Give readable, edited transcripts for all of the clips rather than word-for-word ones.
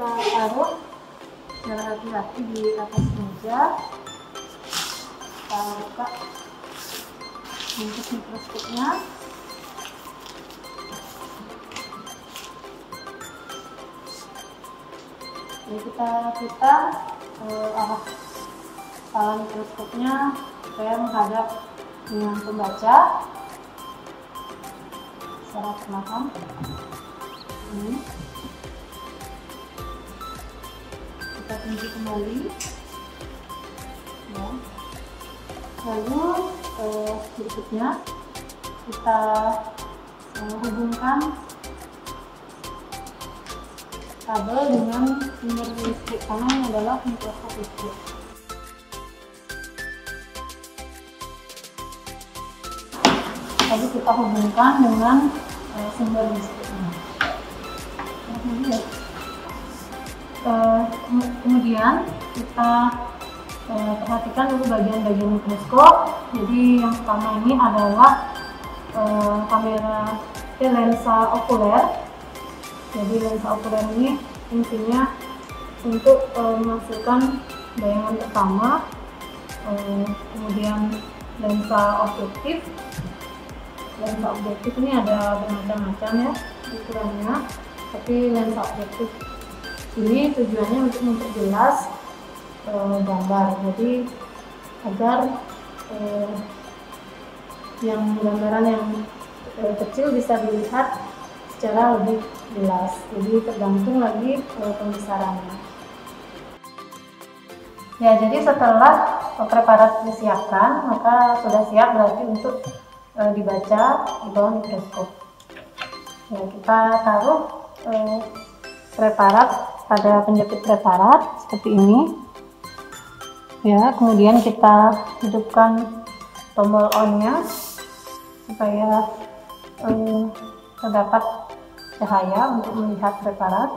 kita taruh secara hati-hati di atas meja. Kita buka untuk mikroskopnya. Jadi kita putar arah kepala mikroskopnya supaya menghadap dengan pembaca secara perlahan. Ini kita kunci kembali, ya. Lalu berikutnya kita hubungkan kabel dengan sumber listrik karena ini adalah mikroskop listrik. Lalu kita hubungkan dengan sumber listriknya. Kemudian kita perhatikan dulu bagian-bagian mikroskop. Jadi yang pertama ini adalah kamera lensa okuler. Jadi lensa okuler ini fungsinya untuk menghasilkan bayangan pertama, kemudian lensa objektif. Lensa objektif ini ada bermacam-macam ya ukurannya, tapi lensa objektif ini tujuannya untuk memperjelas gambar. Jadi agar yang gambaran yang kecil bisa dilihat secara lebih jelas. Jadi tergantung lagi pembesarannya. Ya, jadi setelah preparat disiapkan, maka sudah siap berarti untuk dibaca di bawah mikroskop. Ya, kita taruh preparat pada penjepit preparat seperti ini. Ya, kemudian kita hidupkan tombol on-nya supaya terdapat cahaya untuk melihat preparat.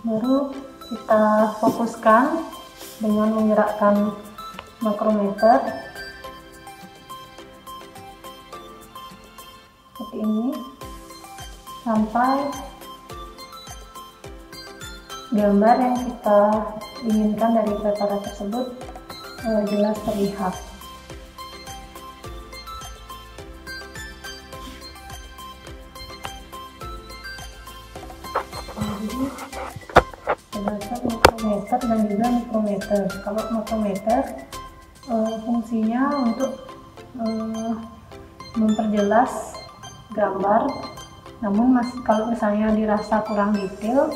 Baru kita fokuskan dengan menggerakkan makrometer seperti ini sampai gambar yang kita inginkan dari preparat tersebut jelas terlihat. Jadi terdapat makrometer dan juga mikrometer. Kalau makrometer fungsinya untuk memperjelas gambar, namun kalau misalnya dirasa kurang detail,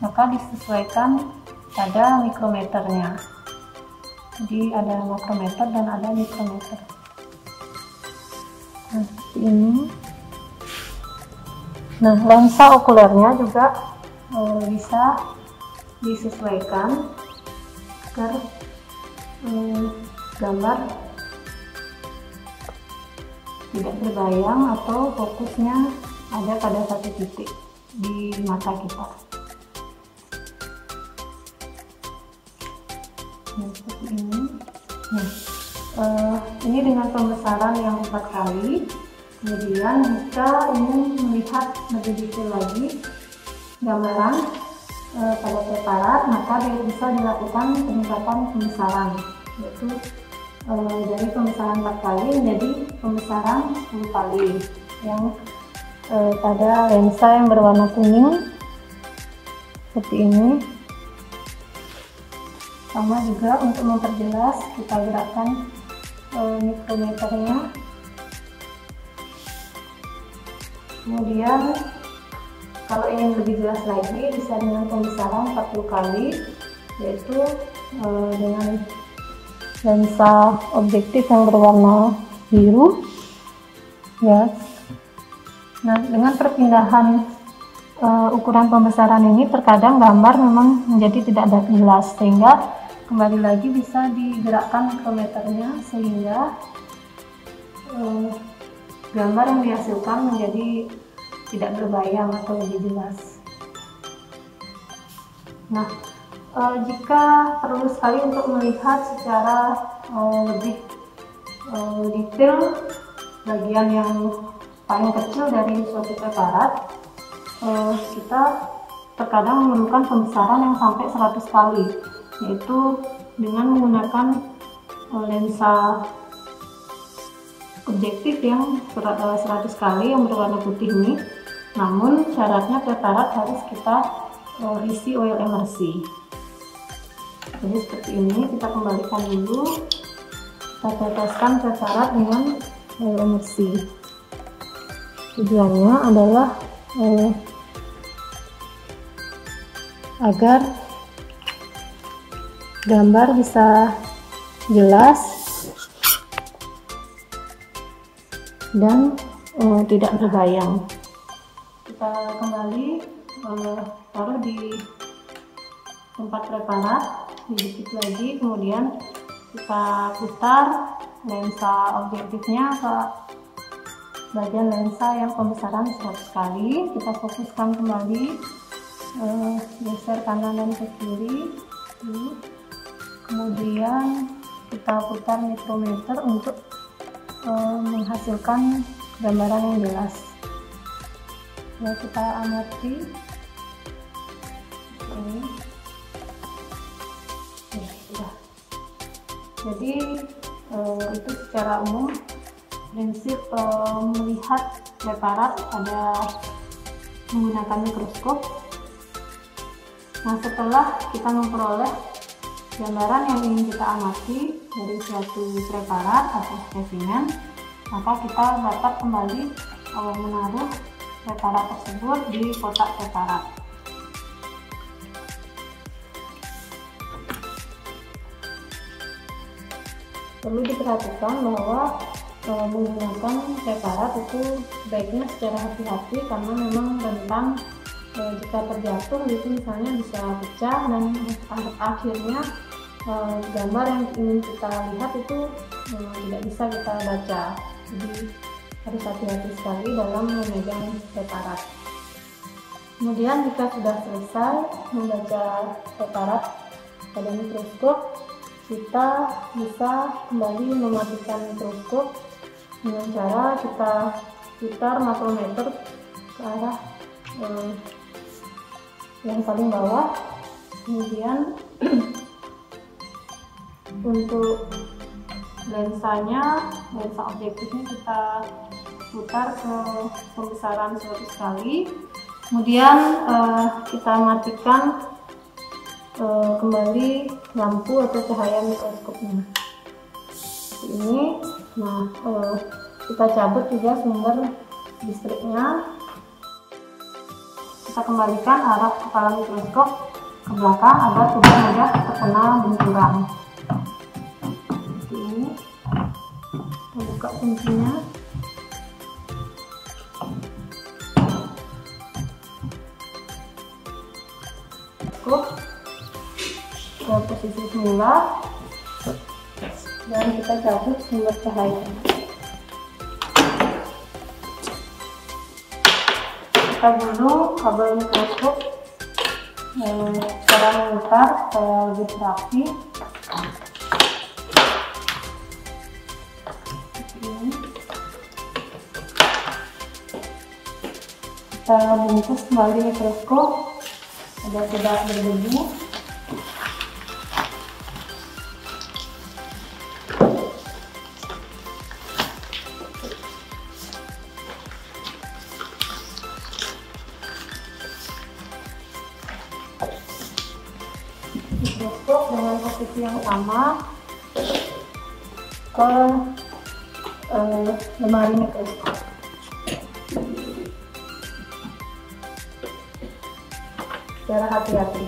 maka disesuaikan pada mikrometernya. Jadi ada makrometer dan ada mikrometer. Nah, seperti ini. Nah, lensa okulernya juga bisa disesuaikan agar gambar tidak berbayang atau fokusnya ada pada satu titik di mata kita. Nah, seperti ini. Nah, ini dengan pembesaran yang 4 kali. Kemudian jika ingin melihat lebih detail lagi gambaran pada preparat, maka bisa dilakukan peningkatan pembesaran, yaitu dari pembesaran 4 kali menjadi pembesaran 10 kali yang pada lensa yang berwarna kuning seperti ini. Sama juga untuk memperjelas kita gerakkan mikrometernya. Kemudian kalau ingin lebih jelas lagi bisa dengan pembesaran 40 kali, yaitu dengan lensa objektif yang berwarna biru, ya. Nah, dengan perpindahan ukuran pembesaran ini terkadang gambar memang menjadi tidak jelas, sehingga kembali lagi bisa digerakkan mikrometernya sehingga gambar yang dihasilkan menjadi tidak berbayang atau lebih jelas. Nah, jika perlu sekali untuk melihat secara lebih detail bagian yang paling kecil dari suatu preparat, kita terkadang memerlukan pembesaran yang sampai 100 kali, yaitu dengan menggunakan lensa objektif yang 100 kali yang berwarna putih ini. Namun syaratnya preparat harus kita isi oil emersi. Jadi seperti ini, kita kembalikan dulu, kita teteskan preparat dengan oil emersi. Tujuannya adalah agar gambar bisa jelas dan tidak berbayang. Kita kembali taruh di tempat preparat, sedikit lagi, kemudian kita putar lensa objektifnya ke bagian lensa yang pembesaran 100 kali. Kita fokuskan kembali, geser kanan dan ke kiri, kemudian kita putar mikrometer untuk menghasilkan gambaran yang jelas. Ya, kita amati ini. Ya, sudah. Jadi itu secara umum prinsip melihat preparat pada menggunakan mikroskop. Nah, setelah kita memperoleh gambaran yang ingin kita amati dari suatu preparat atau spesimen, maka kita dapat kembali menaruh preparat tersebut di kotak preparat. Perlu diperhatikan bahwa menggunakan preparat itu sebaiknya secara hati-hati, karena memang rentan jika terjatuh itu misalnya bisa pecah, dan akhirnya gambar yang ingin kita lihat itu tidak bisa kita baca. Jadi harus hati-hati sekali dalam memegang preparat. Kemudian jika sudah selesai membaca preparat pada mikroskop, kita bisa kembali mematikan mikroskop dengan cara kita putar makrometer ke arah yang paling bawah. Kemudian untuk lensa objektifnya kita putar ke pembesaran 100 kali. Kemudian kita matikan kembali lampu atau cahaya mikroskopnya seperti ini. Nah, kita cabut juga sumber listriknya. Kita kembalikan arah kepala mikroskop ke belakang agar tidak mudah terkena benturan. Seperti ini. Kita buka kuncinya. Ke posisi semula dan kita cabut sumber cahaya. Kita gulung kabel mikroskop secara memutar supaya lebih rapi. Kita bungkus kembali mikroskop agar tidak berdebu. Mikroskop dengan posisi yang sama ke lemari mikroskop. Secara hati-hati.